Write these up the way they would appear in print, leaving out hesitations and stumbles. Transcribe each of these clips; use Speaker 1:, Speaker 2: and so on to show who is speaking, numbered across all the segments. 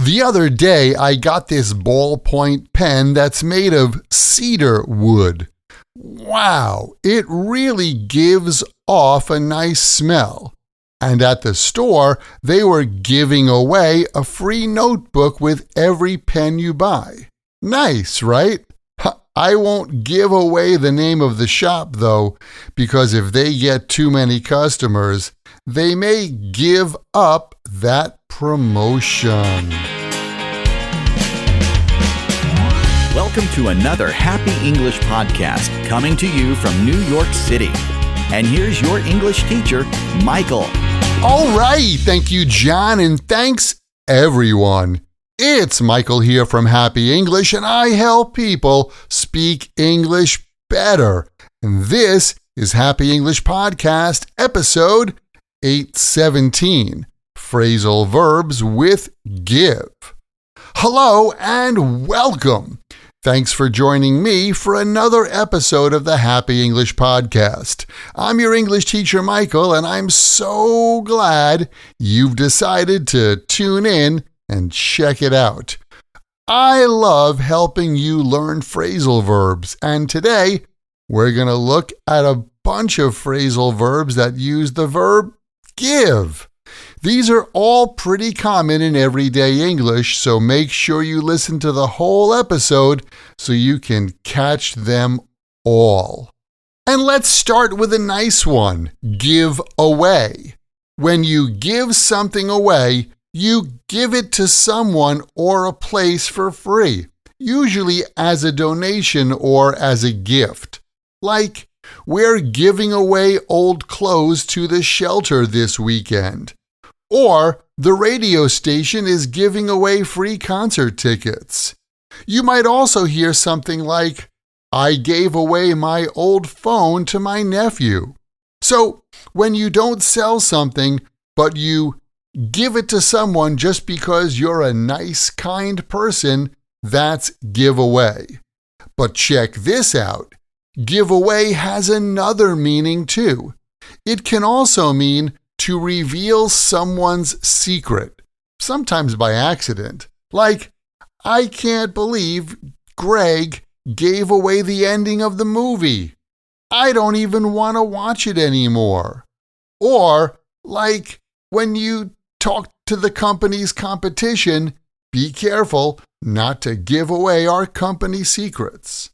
Speaker 1: The other day, I got this ballpoint pen that's made of cedar wood. Wow, it really gives off a nice smell. And at the store, they were giving away a free notebook with every pen you buy. Nice, right? I won't give away the name of the shop, though, because if they get too many customers, they may give up that promotion.
Speaker 2: Welcome to another Happy English podcast coming to you from New York City. And here's your English teacher, Michael.
Speaker 1: All right, thank you, John, and thanks, everyone. It's Michael here from Happy English, and I help people speak English better. And this is Happy English Podcast, episode 817, Phrasal Verbs with Give. Hello and welcome. Thanks for joining me for another episode of the Happy English Podcast. I'm your English teacher, Michael, and I'm so glad you've decided to tune in and check it out. I love helping you learn phrasal verbs, and today we're going to look at a bunch of phrasal verbs that use the verb give. These are all pretty common in everyday English, so make sure you listen to the whole episode so you can catch them all. And let's start with a nice one, give away. When you give something away, you give it to someone or a place for free, usually as a donation or as a gift. Like, we're giving away old clothes to the shelter this weekend. Or the radio station is giving away free concert tickets. You might also hear something like, I gave away my old phone to my nephew. So when you don't sell something, but you give it to someone just because you're a nice, kind person, that's give away. But check this out. Give away has another meaning too. It can also mean to reveal someone's secret, sometimes by accident. Like, I can't believe Greg gave away the ending of the movie. I don't even want to watch it anymore. Or, like, when you talk to the company's competition, be careful not to give away our company secrets.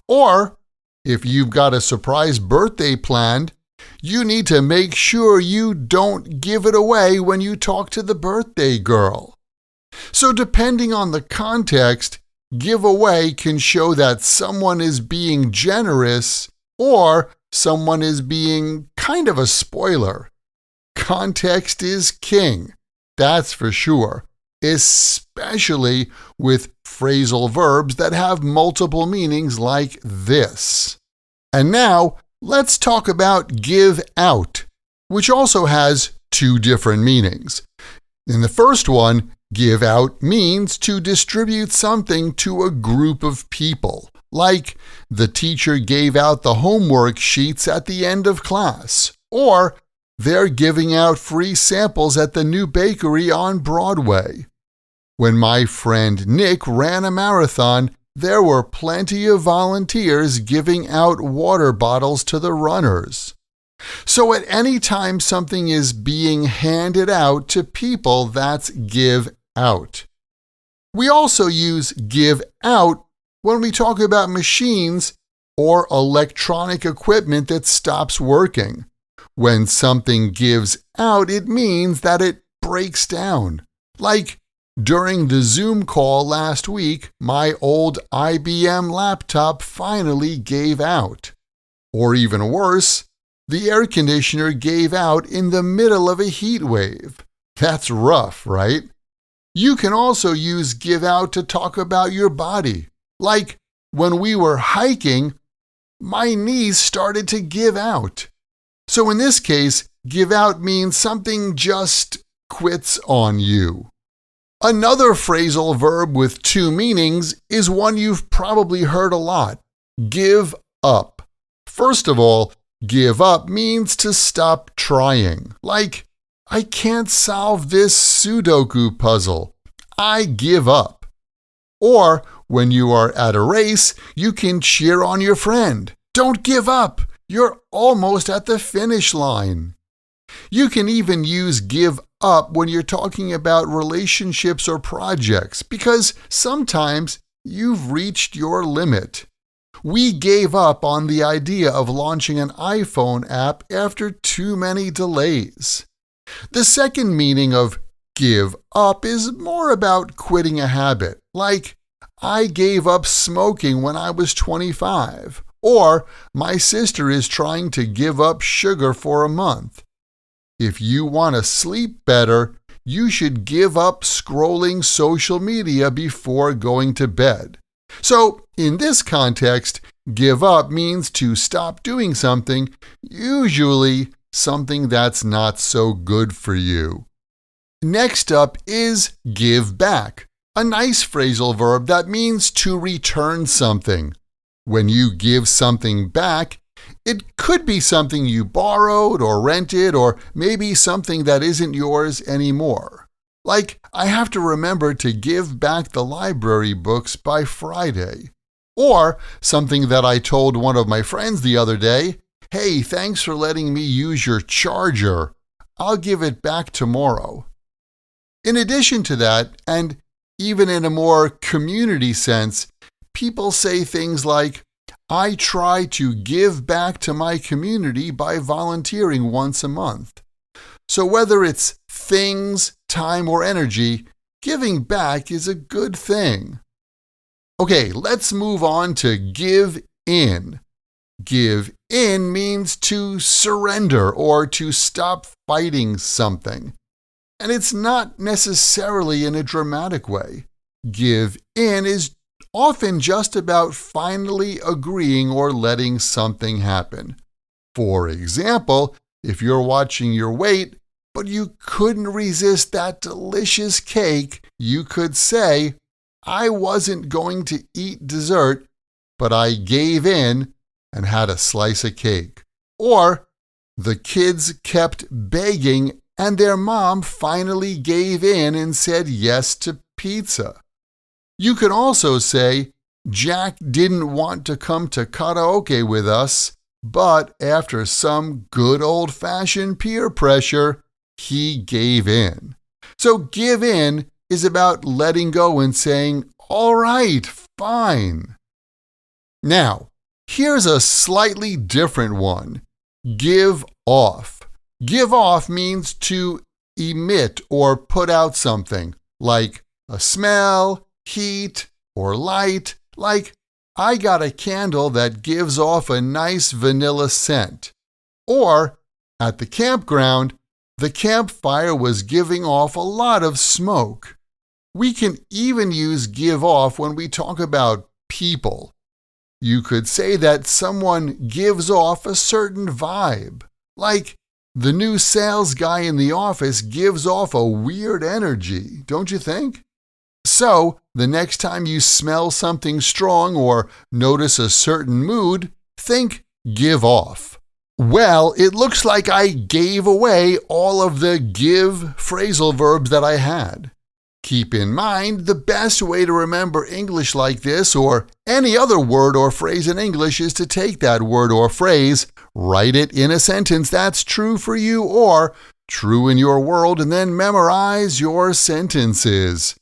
Speaker 1: Or, if you've got a surprise birthday planned, you need to make sure you don't give it away when you talk to the birthday girl. So depending on the context, give away can show that someone is being generous or someone is being kind of a spoiler. Context is king, that's for sure, especially with phrasal verbs that have multiple meanings like this. And now, let's talk about give out, which also has two different meanings. In the first one, give out means to distribute something to a group of people, like the teacher gave out the homework sheets at the end of class, or they're giving out free samples at the new bakery on Broadway. When my friend Nick ran a marathon, there were plenty of volunteers giving out water bottles to the runners. So at any time something is being handed out to people, that's give out. We also use give out when we talk about machines or electronic equipment that stops working. When something gives out, it means that it breaks down. Like, during the Zoom call last week, my old IBM laptop finally gave out. Or even worse, the air conditioner gave out in the middle of a heat wave. That's rough, right? You can also use give out to talk about your body. Like, when we were hiking, my knees started to give out. So in this case, give out means something just quits on you. Another phrasal verb with two meanings is one you've probably heard a lot, give up. First of all, give up means to stop trying. Like, I can't solve this Sudoku puzzle. I give up. Or when you are at a race, you can cheer on your friend. Don't give up. You're almost at the finish line. You can even use give up when you're talking about relationships or projects, because sometimes you've reached your limit. We gave up on the idea of launching an iPhone app after too many delays. The second meaning of give up is more about quitting a habit, like I gave up smoking when I was 25, or my sister is trying to give up sugar for a month. If you want to sleep better, you should give up scrolling social media before going to bed. So, in this context, give up means to stop doing something, usually something that's not so good for you. Next up is give back, a nice phrasal verb that means to return something. When you give something back, it could be something you borrowed or rented, or maybe something that isn't yours anymore. Like, I have to remember to give back the library books by Friday. Or something that I told one of my friends the other day, hey, thanks for letting me use your charger. I'll give it back tomorrow. In addition to that, and even in a more community sense, people say things like, I try to give back to my community by volunteering once a month. So whether it's things, time, or energy, giving back is a good thing. Okay, let's move on to give in. Give in means to surrender or to stop fighting something. And it's not necessarily in a dramatic way. Give in is often just about finally agreeing or letting something happen. For example, if you're watching your weight, but you couldn't resist that delicious cake, you could say, I wasn't going to eat dessert, but I gave in and had a slice of cake. Or, the kids kept begging and their mom finally gave in and said yes to pizza. You could also say, Jack didn't want to come to karaoke with us, but after some good old-fashioned peer pressure, he gave in. So give in is about letting go and saying, all right, fine. Now, here's a slightly different one. Give off. Give off means to emit or put out something, like a smell, heat, or light, like I got a candle that gives off a nice vanilla scent. Or, at the campground, the campfire was giving off a lot of smoke. We can even use give off when we talk about people. You could say that someone gives off a certain vibe, like the new sales guy in the office gives off a weird energy, don't you think? So, the next time you smell something strong or notice a certain mood, think give off. Well, it looks like I gave away all of the give phrasal verbs that I had. Keep in mind, the best way to remember English like this or any other word or phrase in English is to take that word or phrase, write it in a sentence that's true for you or true in your world, and then memorize your sentences.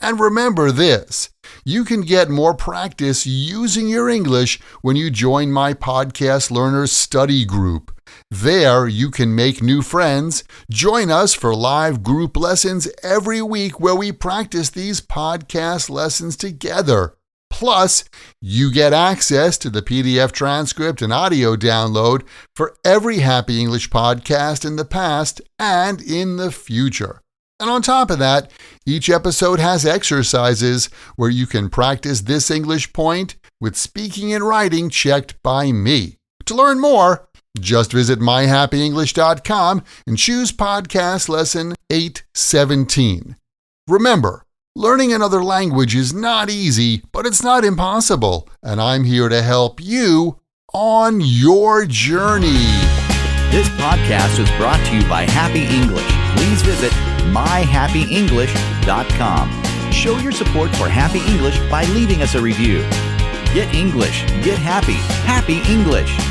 Speaker 1: And remember this, you can get more practice using your English when you join my Podcast Learners Study Group. There, you can make new friends. Join us for live group lessons every week where we practice these podcast lessons together. Plus, you get access to the PDF transcript and audio download for every Happy English podcast in the past and in the future. And on top of that, each episode has exercises where you can practice this English point with speaking and writing checked by me. To learn more, just visit myhappyenglish.com and choose podcast lesson 817. Remember, learning another language is not easy, but it's not impossible, and I'm here to help you on your journey.
Speaker 2: This podcast was brought to you by Happy English. Please visit myhappyenglish.com. Show your support for Happy English by leaving us a review. Get English, get happy, happy English.